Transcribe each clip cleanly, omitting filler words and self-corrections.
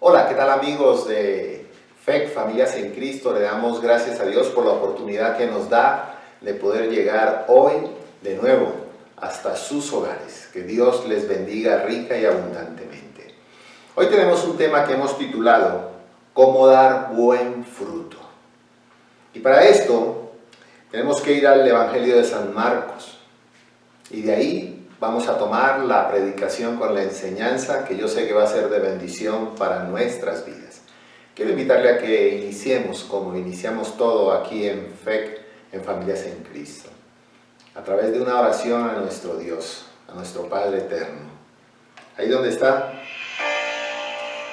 Hola, ¿qué tal amigos de FEC, Familias en Cristo? Le damos gracias a Dios por la oportunidad que nos da de poder llegar hoy de nuevo hasta sus hogares. Que Dios les bendiga rica y abundantemente. Hoy tenemos un tema que hemos titulado ¿Cómo dar buen fruto? Y para esto tenemos que ir al Evangelio de San Marcos. Y de ahí vamos a tomar la predicación con la enseñanza que yo sé que va a ser de bendición para nuestras vidas. Quiero invitarle a que iniciemos como iniciamos todo aquí en FEC, en Familias en Cristo, a través de una oración a nuestro Dios, a nuestro Padre Eterno. Ahí donde está,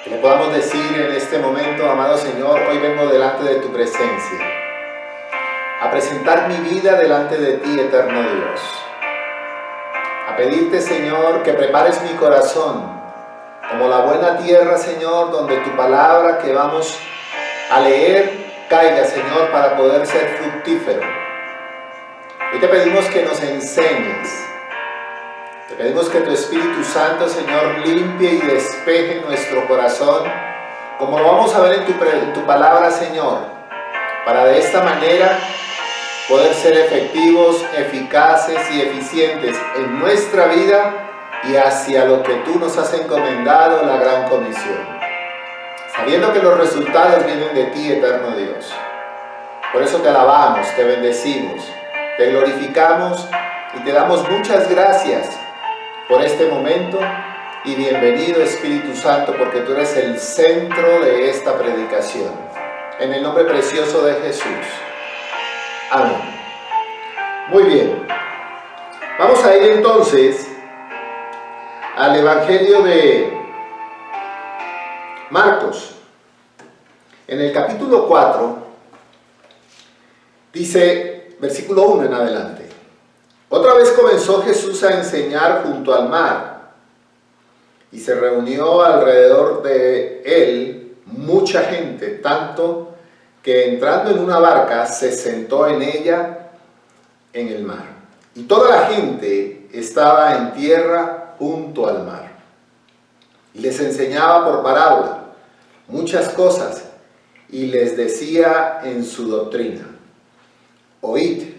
que le podamos decir en este momento: amado Señor, hoy vengo delante de tu presencia, a presentar mi vida delante de ti, eterno Dios. A pedirte, Señor, que prepares mi corazón como la buena tierra, Señor, donde tu palabra que vamos a leer caiga, Señor, para poder ser fructífero. Hoy te pedimos que nos enseñes. Te pedimos que tu Espíritu Santo, Señor, limpie y despeje nuestro corazón, como lo vamos a ver en tu palabra, Señor, para de esta manera poder ser efectivos, eficaces y eficientes en nuestra vida y hacia lo que tú nos has encomendado, la gran comisión. Sabiendo que los resultados vienen de ti, eterno Dios. Por eso te alabamos, te bendecimos, te glorificamos y te damos muchas gracias por este momento. Y bienvenido, Espíritu Santo, porque tú eres el centro de esta predicación. En el nombre precioso de Jesús. Amén. Muy bien. Vamos a ir entonces al Evangelio de Marcos. En el capítulo 4, dice, versículo 1 en adelante. Otra vez comenzó Jesús a enseñar junto al mar, y se reunió alrededor de él mucha gente, tanto que entrando en una barca se sentó en ella en el mar. Y toda la gente estaba en tierra junto al mar. Y les enseñaba por parábola muchas cosas y les decía en su doctrina: oíd,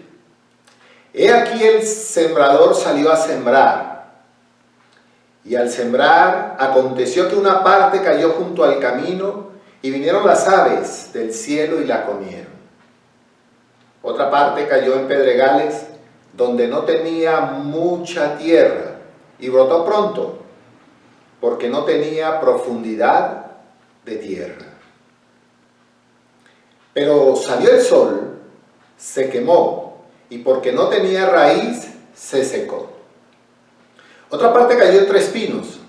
he aquí el sembrador salió a sembrar. Y al sembrar aconteció que una parte cayó junto al camino, y vinieron las aves del cielo y la comieron. Otra parte cayó en pedregales, donde no tenía mucha tierra, y brotó pronto, porque no tenía profundidad de tierra. Pero salió el sol, se quemó, y porque no tenía raíz, se secó. Otra parte cayó entre espinos,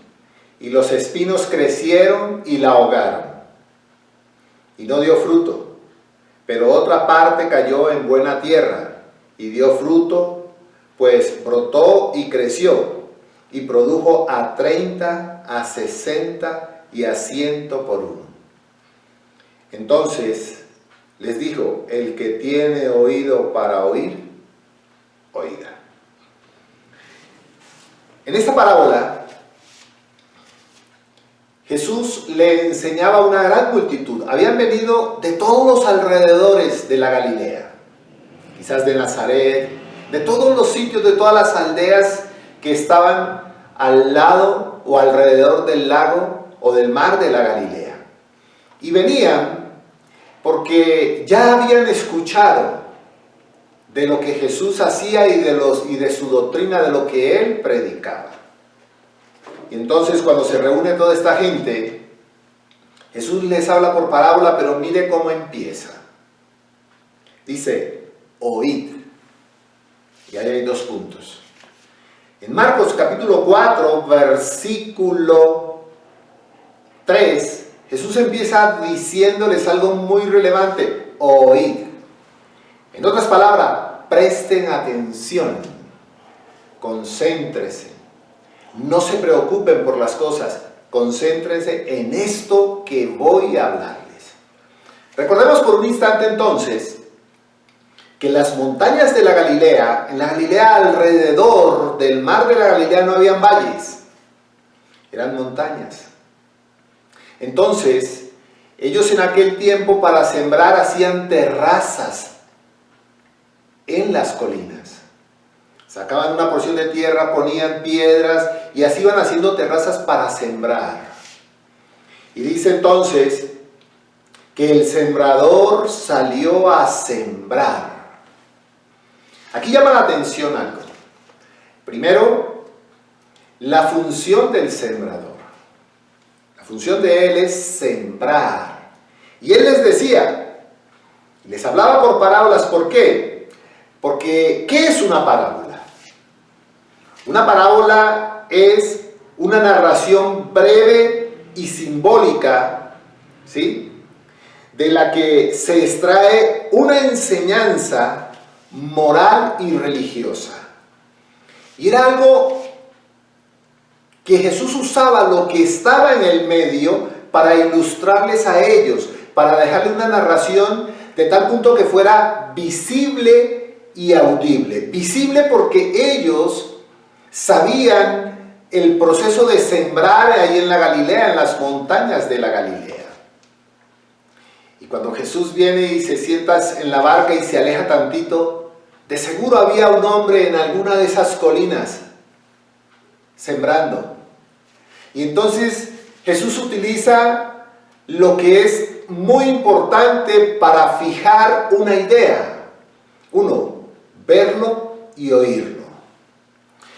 y los espinos crecieron y la ahogaron, y no dio fruto. Pero otra parte cayó en buena tierra, y dio fruto, pues brotó y creció, y produjo a 30, a 60 y a 100 por uno. Entonces les dijo: el que tiene oído para oír, oiga. En esta parábola, Jesús le enseñaba a una gran multitud. Habían venido de todos los alrededores de la Galilea, quizás de Nazaret, de todos los sitios, de todas las aldeas que estaban al lado o alrededor del lago o del mar de la Galilea. Y venían porque ya habían escuchado de lo que Jesús hacía y de su doctrina, de lo que él predicaba. Y entonces, cuando se reúne toda esta gente, Jesús les habla por parábola, pero mire cómo empieza. Dice: oíd. Y ahí hay dos puntos. En Marcos capítulo 4, versículo 3, Jesús empieza diciéndoles algo muy relevante: oíd. En otras palabras, presten atención, concéntrense, no se preocupen por las cosas, concéntrense en esto que voy a hablarles. Recordemos por un instante entonces que las montañas de la Galilea, en la Galilea alrededor del mar de la Galilea no habían valles, eran montañas. Entonces, ellos en aquel tiempo para sembrar hacían terrazas en las colinas. Sacaban una porción de tierra, ponían piedras y así iban haciendo terrazas para sembrar. Y dice entonces que el sembrador salió a sembrar. Aquí llama la atención algo. Primero, la función del sembrador. La función de él es sembrar. Y él les decía, les hablaba por parábolas. ¿Por qué? Porque, ¿qué es una parábola? Una parábola es una narración breve y simbólica, ¿sí?, de la que se extrae una enseñanza moral y religiosa. Y era algo que Jesús usaba, lo que estaba en el medio, para ilustrarles a ellos, para dejarle una narración de tal punto que fuera visible y audible. Visible porque ellos sabían el proceso de sembrar ahí en la Galilea, en las montañas de la Galilea. Y cuando Jesús viene y se sienta en la barca y se aleja tantito, de seguro había un hombre en alguna de esas colinas sembrando. Y entonces Jesús utiliza lo que es muy importante para fijar una idea. Uno, verlo y oírlo.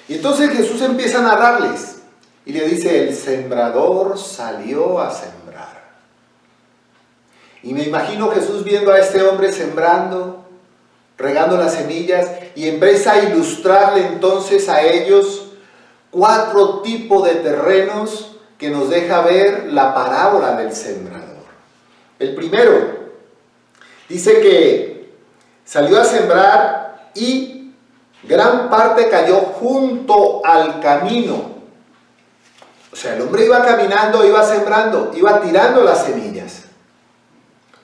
Y entonces Jesús empieza a narrarles y le dice, el sembrador salió a sembrar. Y me imagino Jesús viendo a este hombre sembrando, regando las semillas, y empieza a ilustrarle entonces a ellos 4 tipos de terrenos que nos deja ver la parábola del sembrador. El primero, dice que salió a sembrar y gran parte cayó junto al camino. O sea, el hombre iba caminando, iba sembrando, iba tirando las semillas.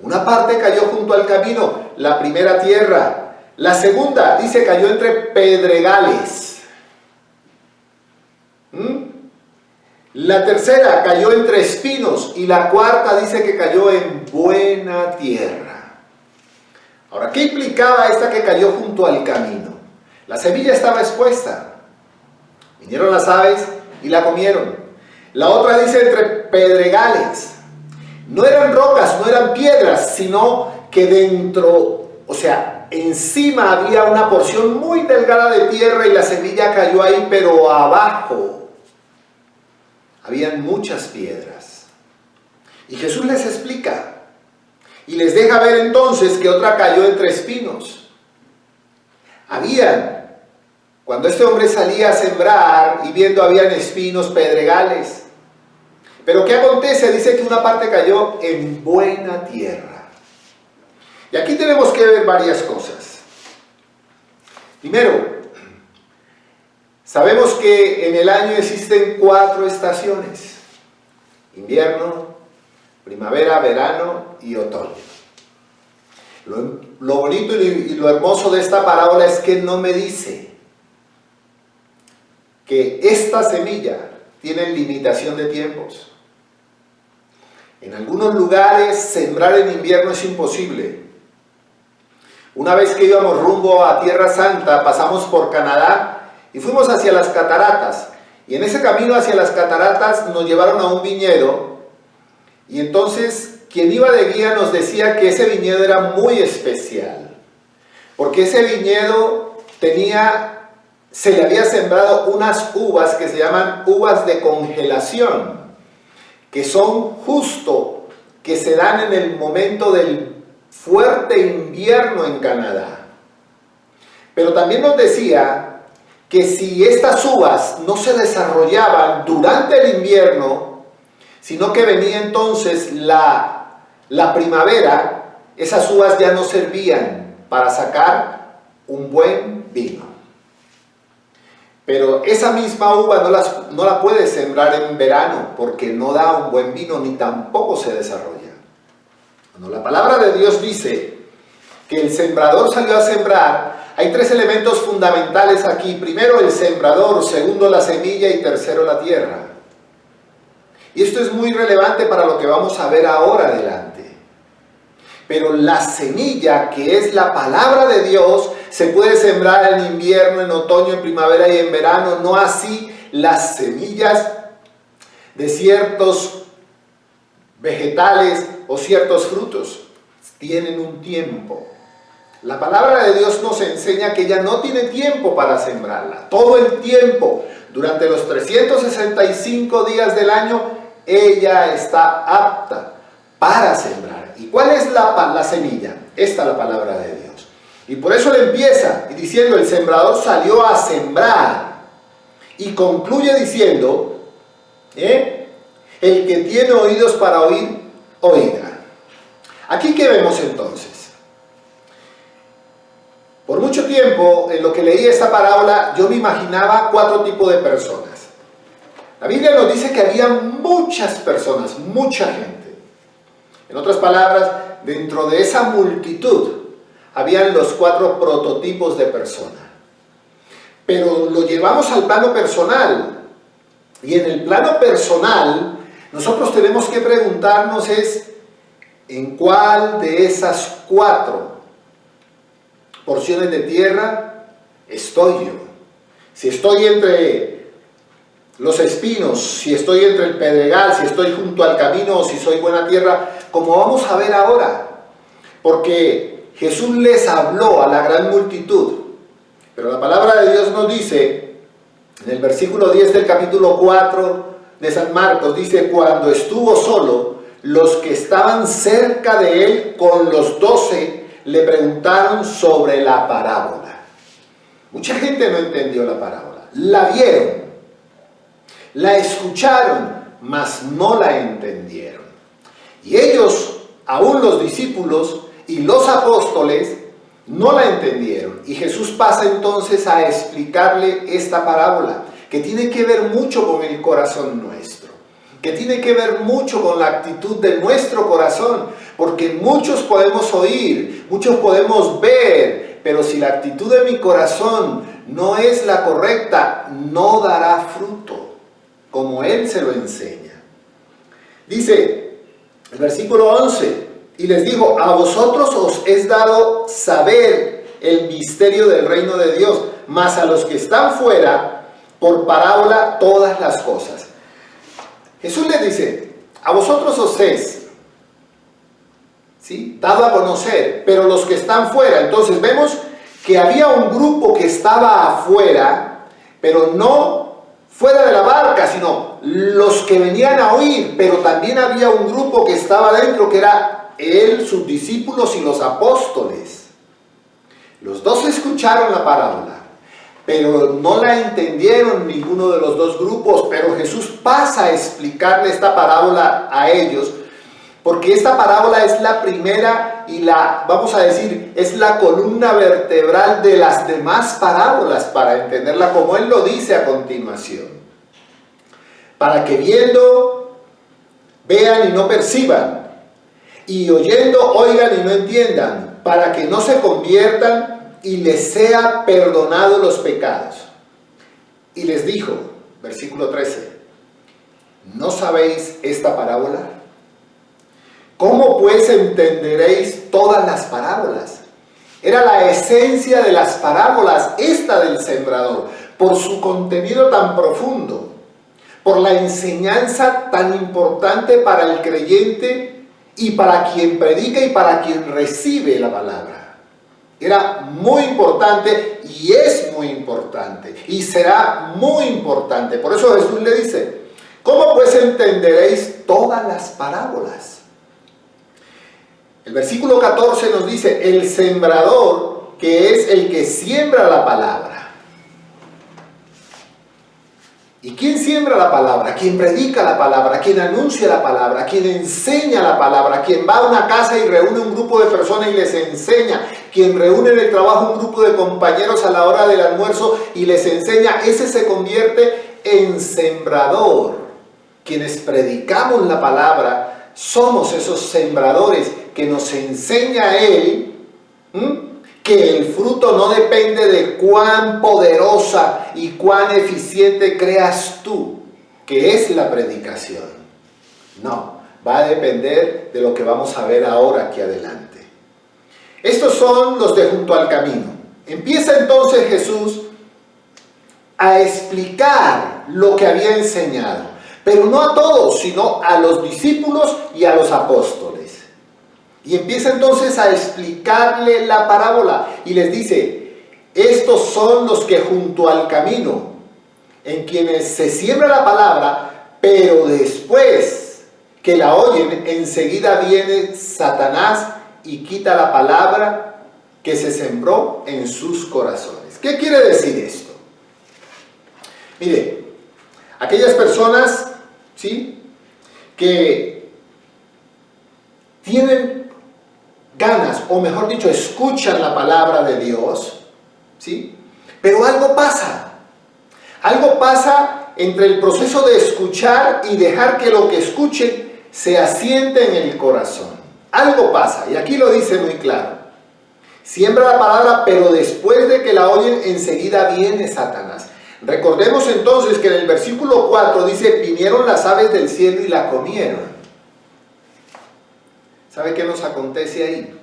Una parte cayó junto al camino, la primera tierra. La segunda, dice, cayó entre pedregales. La tercera cayó entre espinos. Y la cuarta dice que cayó en buena tierra. Ahora, ¿qué implicaba esta que cayó junto al camino? La semilla estaba expuesta. Vinieron las aves y la comieron. La otra dice entre pedregales. No eran rocas, no eran piedras, sino que dentro, o sea, encima había una porción muy delgada de tierra y la semilla cayó ahí, pero abajo habían muchas piedras. Y Jesús les explica y les deja ver entonces que otra cayó entre espinos. Cuando este hombre salía a sembrar y viendo habían espinos, pedregales. Pero ¿qué acontece? Dice que una parte cayó en buena tierra. Y aquí tenemos que ver varias cosas. Primero, sabemos que en el año existen 4 estaciones: invierno, primavera, verano y otoño. Lo bonito y lo hermoso de esta parábola es que no me dice que esta semilla tiene limitación de tiempos. En algunos lugares sembrar en invierno es imposible. Una vez que íbamos rumbo a Tierra Santa, pasamos por Canadá y fuimos hacia las cataratas. Y en ese camino hacia las cataratas nos llevaron a un viñedo. Y entonces quien iba de guía nos decía que ese viñedo era muy especial. Porque ese viñedo se le había sembrado unas uvas que se llaman uvas de congelación, que son justo, que se dan en el momento del fuerte invierno en Canadá. Pero también nos decía que si estas uvas no se desarrollaban durante el invierno, sino que venía entonces la primavera, esas uvas ya no servían para sacar un buen vino. Pero esa misma uva no la puedes sembrar en verano, porque no da un buen vino ni tampoco se desarrolla. Cuando la palabra de Dios dice que el sembrador salió a sembrar, hay 3 elementos fundamentales aquí. Primero, el sembrador; segundo, la semilla; y tercero, la tierra. Y esto es muy relevante para lo que vamos a ver ahora adelante. Pero la semilla, que es la palabra de Dios, se puede sembrar en invierno, en otoño, en primavera y en verano. No así las semillas de ciertos vegetales o ciertos frutos. Tienen un tiempo. La palabra de Dios nos enseña que ella no tiene tiempo para sembrarla. Todo el tiempo, durante los 365 días del año, ella está apta para sembrar. ¿Y cuál es la semilla? Esta es la palabra de Dios. Y por eso le empieza diciendo, el sembrador salió a sembrar. Y concluye diciendo, el que tiene oídos para oír, oiga. Aquí, ¿qué vemos entonces? Por mucho tiempo, en lo que leí esta parábola, yo me imaginaba 4 tipos de personas. La Biblia nos dice que había muchas personas, mucha gente. En otras palabras, dentro de esa multitud, habían los 4 prototipos de persona. Pero lo llevamos al plano personal. Y en el plano personal, nosotros tenemos que preguntarnos ¿en cuál de esas 4 porciones de tierra estoy yo? Si estoy entre los espinos, si estoy entre el pedregal, si estoy junto al camino o si soy buena tierra, como vamos a ver ahora. Porque Jesús les habló a la gran multitud, pero la palabra de Dios nos dice, en el versículo 10 del capítulo 4 de San Marcos, dice, cuando estuvo solo, los que estaban cerca de él con los 12 le preguntaron sobre la parábola. Mucha gente no entendió la parábola. La vieron, la escucharon, mas no la entendieron. Y ellos, aún los discípulos y los apóstoles, no la entendieron. Y Jesús pasa entonces a explicarle esta parábola, que tiene que ver mucho con el corazón nuestro, que tiene que ver mucho con la actitud de nuestro corazón, porque muchos podemos oír, muchos podemos ver, pero si la actitud de mi corazón no es la correcta, no dará fruto, como Él se lo enseña. Dice el versículo 11, y les dijo, a vosotros os es dado saber el misterio del reino de Dios, mas a los que están fuera, por parábola todas las cosas. Jesús les dice, a vosotros os es, ¿sí?, dado a conocer, pero los que están fuera. Entonces vemos que había un grupo que estaba afuera, pero no fuera de la barca, sino los que venían a oír, pero también había un grupo que estaba dentro, que era él, sus discípulos y los apóstoles. Los 2 escucharon la parábola, pero no la entendieron ninguno de los 2 grupos. Pero Jesús pasa a explicarle esta parábola a ellos, porque esta parábola es la primera y vamos a decir, es la columna vertebral de las demás parábolas, para entenderla como Él lo dice a continuación. Para que viendo, vean y no perciban, y oyendo, oigan y no entiendan, para que no se conviertan y les sea perdonado los pecados. Y les dijo, versículo 13, ¿no sabéis esta parábola? ¿Cómo pues entenderéis todas las parábolas? Era la esencia de las parábolas, esta del sembrador, por su contenido tan profundo, por la enseñanza tan importante para el creyente y para quien predica y para quien recibe la palabra. Era muy importante y es muy importante y será muy importante. Por eso Jesús le dice, ¿cómo pues entenderéis todas las parábolas? El versículo 14 nos dice, el sembrador, que es el que siembra la palabra. ¿Y quién siembra la palabra? Quien predica la palabra, quien anuncia la palabra, quien enseña la palabra, quien va a una casa y reúne un grupo de personas y les enseña, quien reúne en el trabajo un grupo de compañeros a la hora del almuerzo y les enseña, ese se convierte en sembrador. Quienes predicamos la palabra somos esos sembradores que nos enseña Él, que el fruto no depende de cuán poderosa y cuán eficiente creas tú, que es la predicación. No, va a depender de lo que vamos a ver ahora aquí adelante. Estos son los de junto al camino. Empieza entonces Jesús a explicar lo que había enseñado, pero no a todos, sino a los discípulos y a los apóstoles. Y empieza entonces a explicarle la parábola y les dice: estos son los que junto al camino, en quienes se siembra la palabra, pero después que la oyen, enseguida viene Satanás y quita la palabra que se sembró en sus corazones. ¿Qué quiere decir esto? Mire, aquellas personas, ¿sí?, que tienen ganas, o mejor dicho, escuchan la palabra de Dios, ¿sí?, pero algo pasa. Algo pasa entre el proceso de escuchar y dejar que lo que escuchen se asiente en el corazón. Algo pasa, y aquí lo dice muy claro. Siembra la palabra, pero después de que la oyen, enseguida viene Satanás. Recordemos entonces que en el versículo 4 dice: vinieron las aves del cielo y la comieron. ¿Sabe qué nos acontece ahí?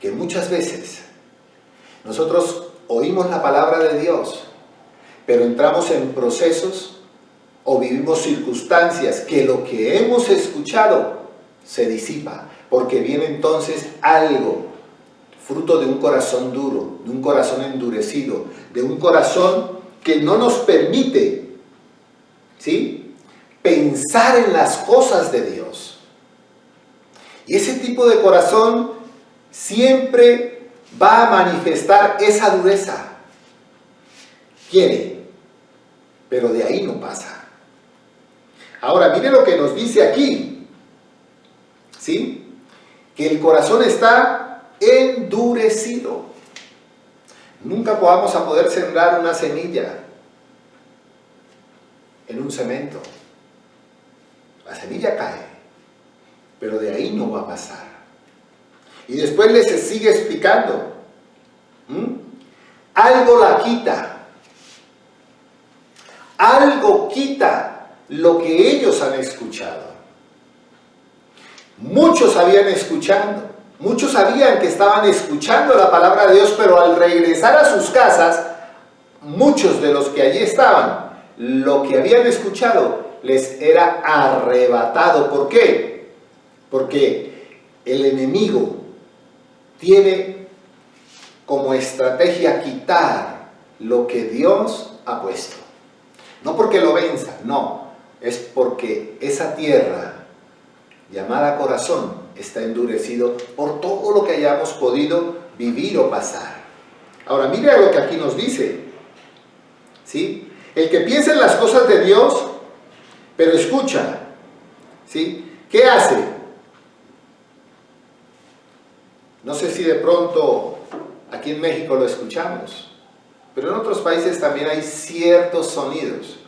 Que muchas veces nosotros oímos la palabra de Dios, pero entramos en procesos o vivimos circunstancias que lo que hemos escuchado se disipa, porque viene entonces algo, fruto de un corazón duro, de un corazón endurecido, de un corazón que no nos permite, ¿sí?, pensar en las cosas de Dios. Y ese tipo de corazón siempre va a manifestar esa dureza. Quiere, pero de ahí no pasa. Ahora, mire lo que nos dice aquí, ¿sí?, que el corazón está endurecido. Nunca vamos a poder sembrar una semilla en un cemento. La semilla cae, pero de ahí no va a pasar. Y después les sigue explicando. Algo la quita. Algo quita lo que ellos han escuchado. Muchos habían escuchado. Muchos sabían que estaban escuchando la palabra de Dios, pero al regresar a sus casas, muchos de los que allí estaban, lo que habían escuchado les era arrebatado. ¿Por qué? Porque el enemigo tiene como estrategia quitar lo que Dios ha puesto. No porque lo venza, no, es porque esa tierra llamada corazón está endurecido por todo lo que hayamos podido vivir o pasar. Ahora, mire lo que aquí nos dice, ¿sí? El que piensa en las cosas de Dios, pero escucha, ¿sí?, ¿qué hace? No sé si de pronto aquí en México lo escuchamos, pero en otros países también hay ciertos sonidos,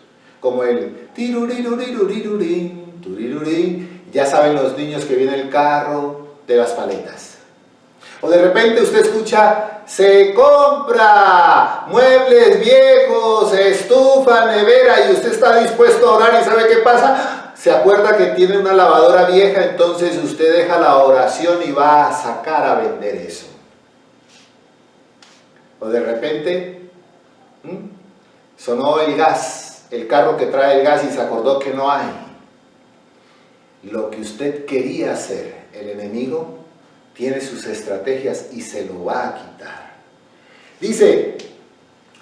como el tirurirurirurirurirín, turirurín. Ya saben los niños que viene el carro de las paletas. O de repente usted escucha: se compra muebles viejos, estufa, nevera, y usted está dispuesto a orar, y ¿sabe qué pasa? Se acuerda que tiene una lavadora vieja, entonces usted deja la oración y va a sacar a vender eso. O de repente sonó el gas, el carro que trae el gas, y se acordó que no hay. Lo que usted quería hacer, el enemigo tiene sus estrategias y se lo va a quitar. Dice: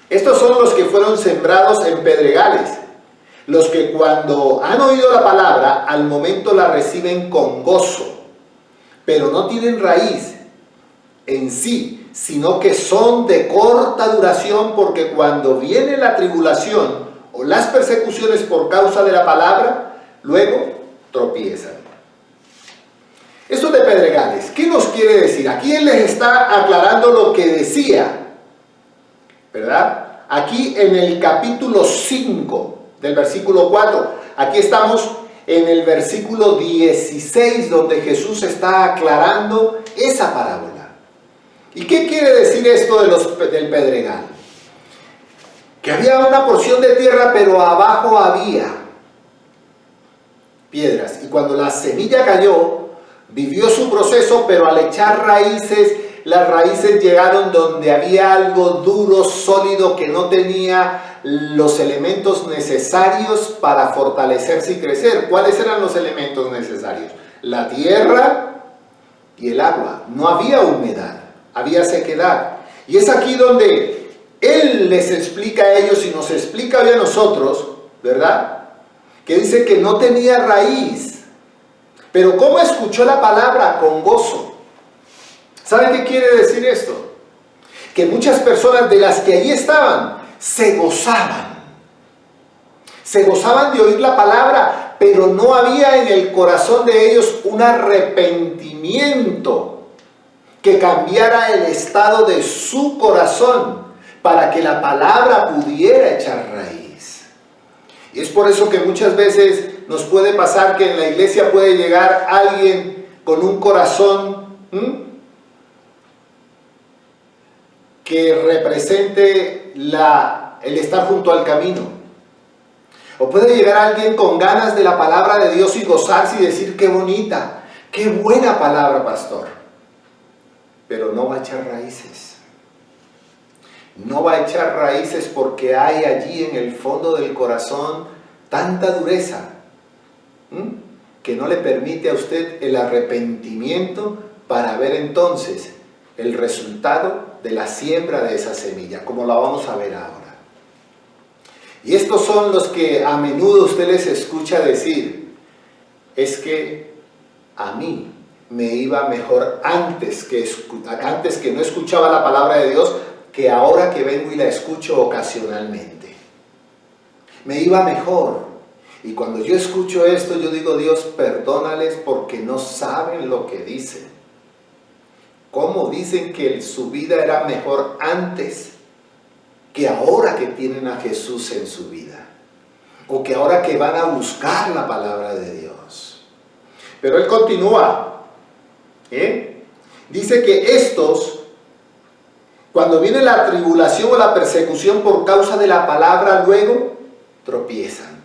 estos son los que fueron sembrados en pedregales, los que cuando han oído la palabra, al momento la reciben con gozo, pero no tienen raíz en sí, sino que son de corta duración, porque cuando viene la tribulación o las persecuciones por causa de la palabra, luego tropiezan. Esto de pedregales, ¿qué nos quiere decir? Aquí él les está aclarando lo que decía, ¿verdad? Aquí en el capítulo 5 del versículo 4, aquí estamos en el versículo 16, donde Jesús está aclarando esa parábola. ¿Y qué quiere decir esto del pedregal? Que había una porción de tierra, pero abajo había piedras. Y cuando la semilla cayó, vivió su proceso, pero al echar raíces, las raíces llegaron donde había algo duro, sólido, que no tenía los elementos necesarios para fortalecerse y crecer. ¿Cuáles eran los elementos necesarios? La tierra y el agua. No había humedad, había sequedad. Y es aquí donde Él les explica a ellos y nos explica hoy a nosotros, ¿verdad? Que dice que no tenía raíz. Pero ¿cómo escuchó la palabra? Con gozo. ¿Saben qué quiere decir esto? Que muchas personas de las que allí estaban se gozaban. Se gozaban de oír la palabra, pero no había en el corazón de ellos un arrepentimiento que cambiara el estado de su corazón para que la palabra pudiera echar raíz. Y es por eso que muchas veces nos puede pasar que en la iglesia puede llegar alguien con un corazón que represente el estar junto al camino. O puede llegar alguien con ganas de la palabra de Dios y gozarse y decir: qué bonita, qué buena palabra, pastor. Pero no va a echar raíces. No va a echar raíces porque hay allí en el fondo del corazón tanta dureza que no le permite a usted el arrepentimiento para ver entonces el resultado de la siembra de esa semilla, como la vamos a ver ahora. Y estos son los que a menudo usted les escucha decir: es que a mí me iba mejor antes que no escuchaba la palabra de Dios, que ahora que vengo y la escucho ocasionalmente. Me iba mejor. Y cuando yo escucho esto, yo digo: Dios, perdónales porque no saben lo que dicen. ¿Cómo dicen que su vida era mejor antes que ahora que tienen a Jesús en su vida? O que ahora que van a buscar la palabra de Dios. Pero Él continúa. Dice que estos, cuando viene la tribulación o la persecución por causa de la palabra, luego tropiezan.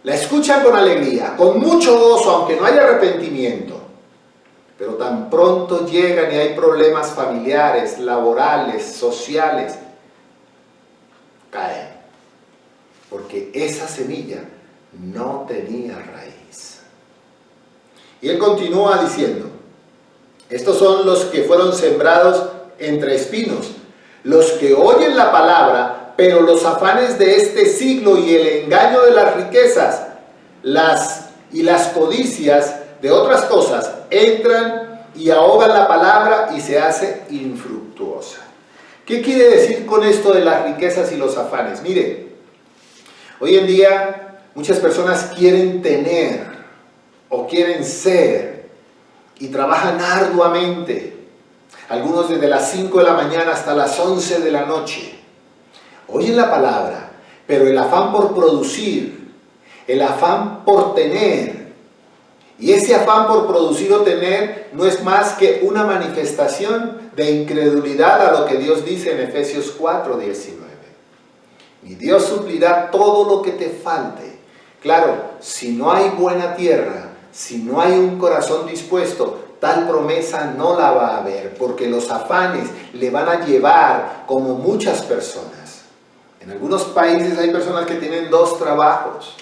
La escuchan con alegría, con mucho gozo, aunque no haya arrepentimiento. Pero tan pronto llegan y hay problemas familiares, laborales, sociales, caen. Porque esa semilla no tenía raíz. Y Él continúa diciendo: estos son los que fueron sembrados entre espinos, los que oyen la palabra, pero los afanes de este siglo y el engaño de las riquezas y las codicias de otras cosas entran y ahogan la palabra y se hace infructuosa. ¿Qué quiere decir con esto de las riquezas y los afanes? Mire, hoy en día muchas personas quieren tener o quieren ser y trabajan arduamente, algunos desde las 5 de la mañana hasta las 11 de la noche. Oyen la palabra, pero el afán por producir, el afán por tener, y ese afán por producir o tener no es más que una manifestación de incredulidad a lo que Dios dice en Efesios 4:19. Y Dios suplirá todo lo que te falte. Claro, si no hay buena tierra, si no hay un corazón dispuesto, tal promesa no la va a haber, porque los afanes le van a llevar, como muchas personas. En algunos países hay personas que tienen 2 trabajos.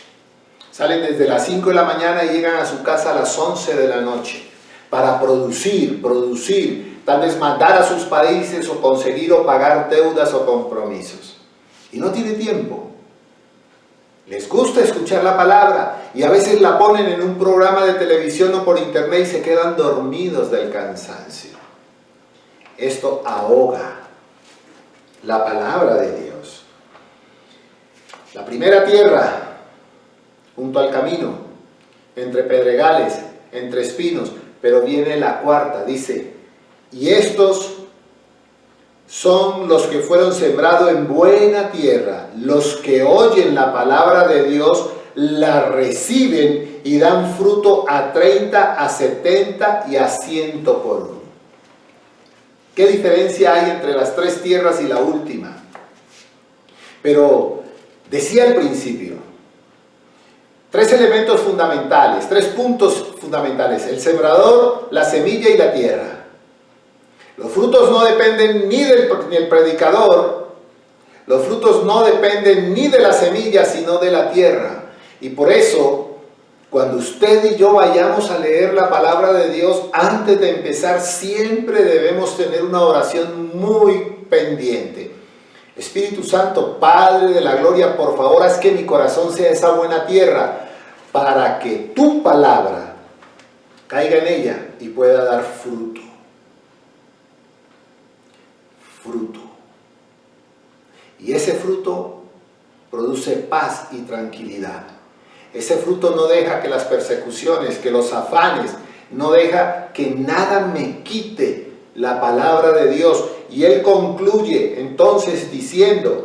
Salen desde las 5 de la mañana y llegan a su casa a las 11 de la noche para producir, tal vez mandar a sus países o conseguir o pagar deudas o compromisos. Y no tiene tiempo. Les gusta escuchar la palabra y a veces la ponen en un programa de televisión o por internet y se quedan dormidos del cansancio. Esto ahoga la palabra de Dios. La primera tierra, junto al camino, entre pedregales, entre espinos, pero viene la cuarta, dice: y estos son los que fueron sembrados en buena tierra, los que oyen la palabra de Dios, la reciben y dan fruto a 30, a 70 y a 100 por uno. ¿Qué diferencia hay entre las 3 tierras y la última? Pero decía al principio, Tres elementos fundamentales, tres puntos fundamentales: el sembrador, la semilla y la tierra. Los frutos no dependen ni del predicador, los frutos no dependen ni de la semilla, sino de la tierra. Y por eso, cuando usted y yo vayamos a leer la palabra de Dios, antes de empezar, siempre debemos tener una oración muy pendiente. Espíritu Santo, Padre de la gloria, por favor, haz que mi corazón sea esa buena tierra, para que tu palabra caiga en ella y pueda dar fruto. Fruto. Y ese fruto produce paz y tranquilidad. Ese fruto no deja que las persecuciones, que los afanes, no deja que nada me quite la palabra de Dios. Y él concluye entonces diciendo: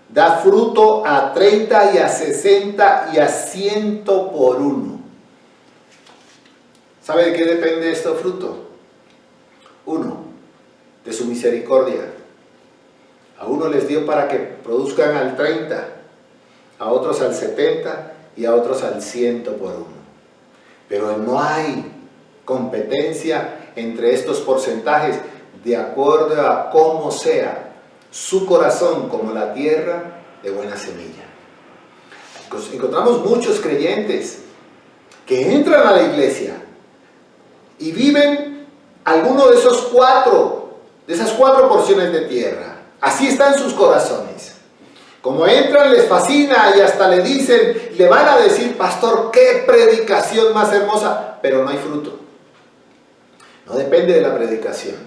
da fruto a 30 y a 60 y a 100 por uno. ¿Sabe de qué depende este fruto? Uno, de su misericordia. A uno les dio para que produzcan al 30, a otros al 70 y a otros al 100 por uno. Pero no hay competencia entre estos porcentajes, de acuerdo a cómo sea su corazón, como la tierra de buena semilla. Encontramos muchos creyentes que entran a la iglesia y viven alguno de esas cuatro porciones de tierra. Así están sus corazones. Como entran, les fascina y hasta le van a decir: pastor, qué predicación más hermosa, pero no hay fruto. No depende de la predicación,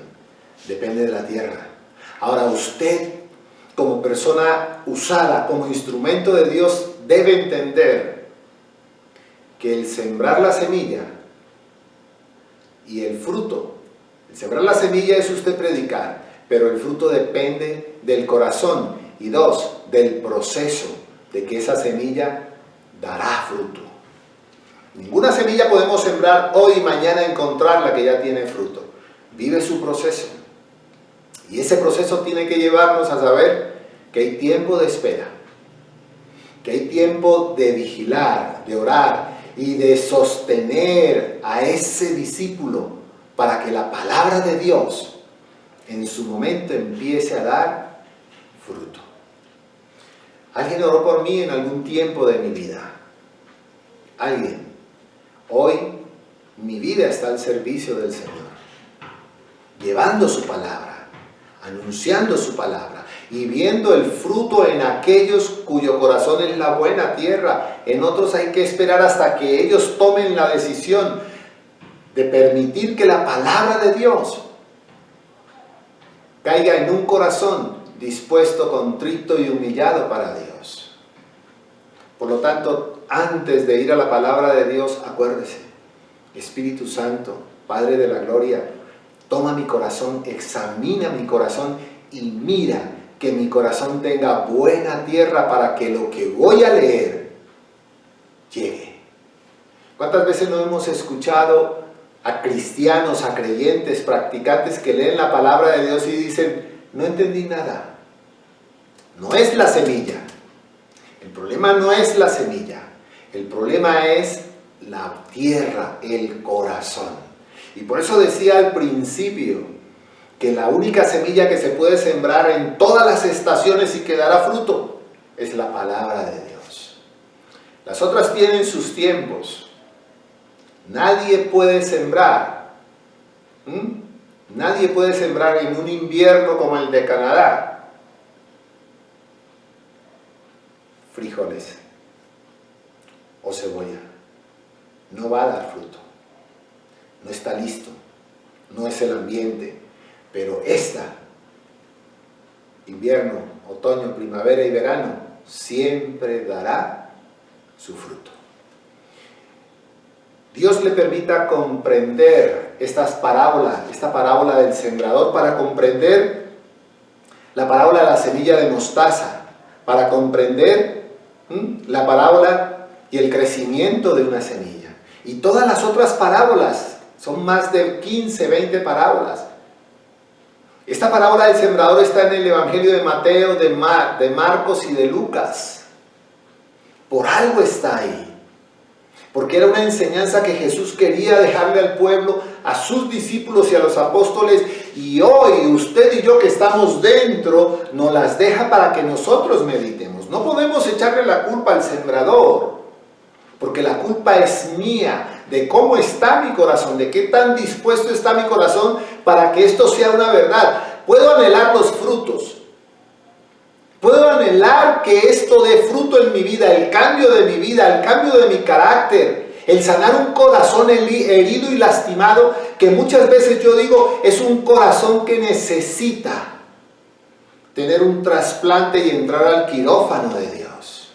depende de la tierra. Ahora usted, como persona usada, como instrumento de Dios, debe entender que el sembrar la semilla y el fruto, el sembrar la semilla es usted predicar, pero el fruto depende del corazón. Y dos, del proceso de que esa semilla dará fruto. Ninguna semilla podemos sembrar hoy y mañana encontrar la que ya tiene fruto. Vive su proceso. Y ese proceso tiene que llevarnos a saber que hay tiempo de espera, que hay tiempo de vigilar, de orar y de sostener a ese discípulo para que la palabra de Dios en su momento empiece a dar fruto. Alguien oró por mí en algún tiempo de mi vida. Alguien. Hoy mi vida está al servicio del Señor, llevando su palabra, anunciando su palabra y viendo el fruto en aquellos cuyo corazón es la buena tierra. En otros hay que esperar hasta que ellos tomen la decisión de permitir que la palabra de Dios caiga en un corazón dispuesto, contrito y humillado para Dios. Por lo tanto, antes de ir a la palabra de Dios, acuérdese: Espíritu Santo, Padre de la gloria, toma mi corazón, examina mi corazón y mira que mi corazón tenga buena tierra para que lo que voy a leer llegue. ¿Cuántas veces no hemos escuchado a cristianos, a creyentes, practicantes que leen la palabra de Dios y dicen: no entendí nada? No es la semilla. El problema no es la semilla. El problema es la tierra, el corazón. Y por eso decía al principio que la única semilla que se puede sembrar en todas las estaciones y que dará fruto es la palabra de Dios. Las otras tienen sus tiempos. Nadie puede sembrar. Nadie puede sembrar en un invierno como el de Canadá frijoles o cebolla. No va a dar fruto. No está listo. No es el ambiente. Pero invierno, otoño, primavera y verano, siempre dará su fruto. Dios le permita comprender esta parábola del sembrador, para comprender la parábola de la semilla de mostaza, para comprender la parábola y el crecimiento de una semilla. Y todas las otras parábolas, son más de 15, 20 parábolas. Esta parábola del sembrador está en el Evangelio de Mateo, de Marcos y de Lucas. Por algo está ahí. porque era una enseñanza que Jesús quería dejarle al pueblo, a sus discípulos y a los apóstoles, y hoy usted y yo que estamos dentro, nos las deja para que nosotros meditemos. No podemos echarle la culpa al sembrador, porque la culpa es mía, de cómo está mi corazón, de qué tan dispuesto está mi corazón para que esto sea una verdad. Puedo anhelar los frutos, puedo anhelar que esto dé fruto en mi vida, el cambio de mi vida, el cambio de mi carácter, el sanar un corazón herido y lastimado, que muchas veces yo digo es un corazón que necesita tener un trasplante y entrar al quirófano de Dios.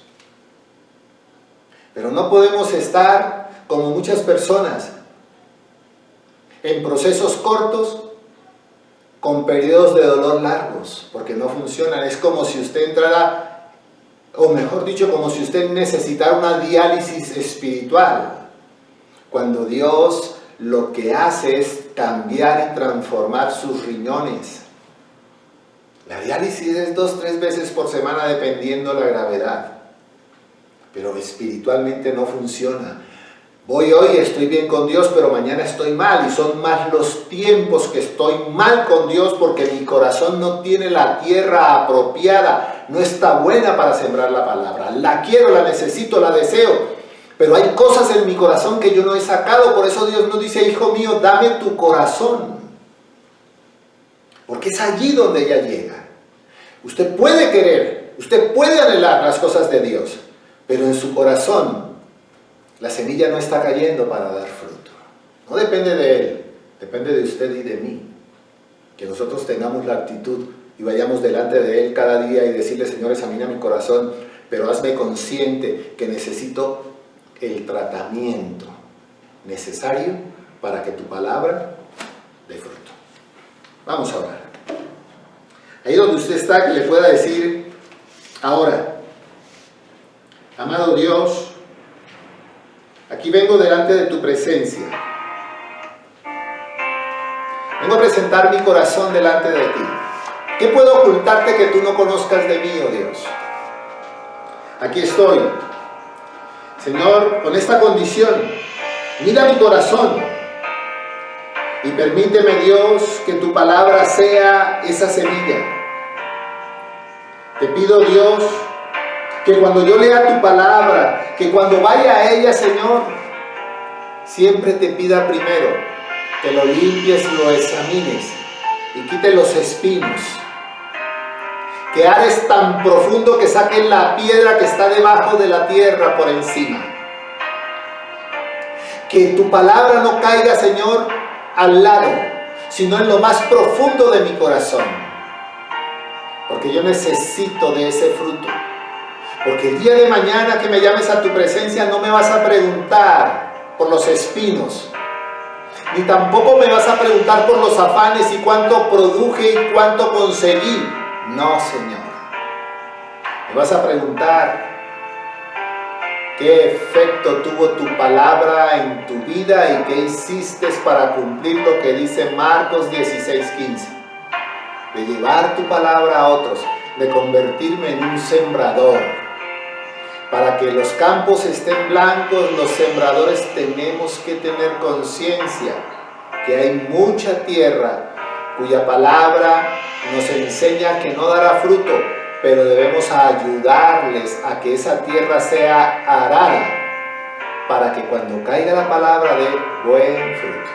Pero no podemos estar como muchas personas en procesos cortos con periodos de dolor largos, porque no funcionan. Es como si usted entrara, o mejor dicho, como si usted necesitara una diálisis espiritual, cuando Dios lo que hace es cambiar y transformar sus riñones. La diálisis es 2-3 veces por semana dependiendo la gravedad, pero espiritualmente no funciona. Voy hoy, estoy bien con Dios, pero mañana estoy mal, y son más los tiempos que estoy mal con Dios porque mi corazón no tiene la tierra apropiada, no está buena para sembrar la palabra. La quiero, la necesito, la deseo, pero hay cosas en mi corazón que yo no he sacado. Por eso Dios nos dice: hijo mío, dame tu corazón, porque es allí donde ella llega. Usted puede querer, usted puede anhelar las cosas de Dios, pero en su corazón la semilla no está cayendo para dar fruto. No depende de Él, depende de usted y de mí. Que nosotros tengamos la actitud y vayamos delante de Él cada día y decirle: Señor, examina mi corazón, pero hazme consciente que necesito el tratamiento necesario para que tu palabra dé fruto. Vamos a orar. Ahí donde usted está, que le pueda decir ahora: amado Dios, aquí vengo delante de tu presencia. Vengo a presentar mi corazón delante de ti. ¿Qué puedo ocultarte que tú no conozcas de mí, oh Dios? Aquí estoy, Señor, con esta condición. Mira mi corazón y permíteme, Dios, que tu palabra sea esa semilla. Te pido, Dios, que cuando yo lea tu palabra, que cuando vaya a ella, Señor, siempre te pida primero que lo limpies y lo examines y quite los espinos. Que ares tan profundo que saquen la piedra que está debajo de la tierra por encima. Que tu palabra no caiga, Señor, al lado, sino en lo más profundo de mi corazón. Porque yo necesito de ese fruto. Porque el día de mañana que me llames a tu presencia no me vas a preguntar por los espinos, ni tampoco me vas a preguntar por los afanes y cuánto produje y cuánto conseguí. No, Señor. Me vas a preguntar qué efecto tuvo tu palabra en tu vida y qué hiciste para cumplir lo que dice Marcos 16:15. De llevar tu palabra a otros, de convertirme en un sembrador. Para que los campos estén blancos, los sembradores tenemos que tener conciencia que hay mucha tierra cuya palabra nos enseña que no dará fruto, pero debemos ayudarles a que esa tierra sea arada para que cuando caiga la palabra dé buen fruto.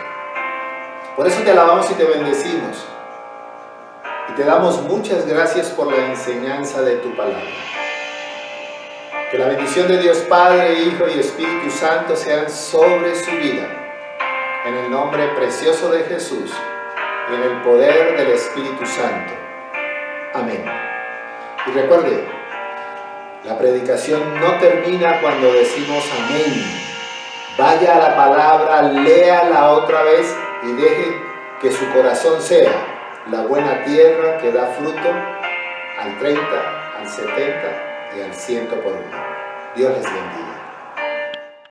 Por eso te alabamos y te bendecimos y te damos muchas gracias por la enseñanza de tu palabra. Que la bendición de Dios Padre, Hijo y Espíritu Santo sean sobre su vida. En el nombre precioso de Jesús y en el poder del Espíritu Santo. Amén. Y recuerde, la predicación no termina cuando decimos amén. Vaya a la palabra, léala otra vez y deje que su corazón sea la buena tierra que da fruto al 30, al 70 y al 100 por uno. Dios les bendiga.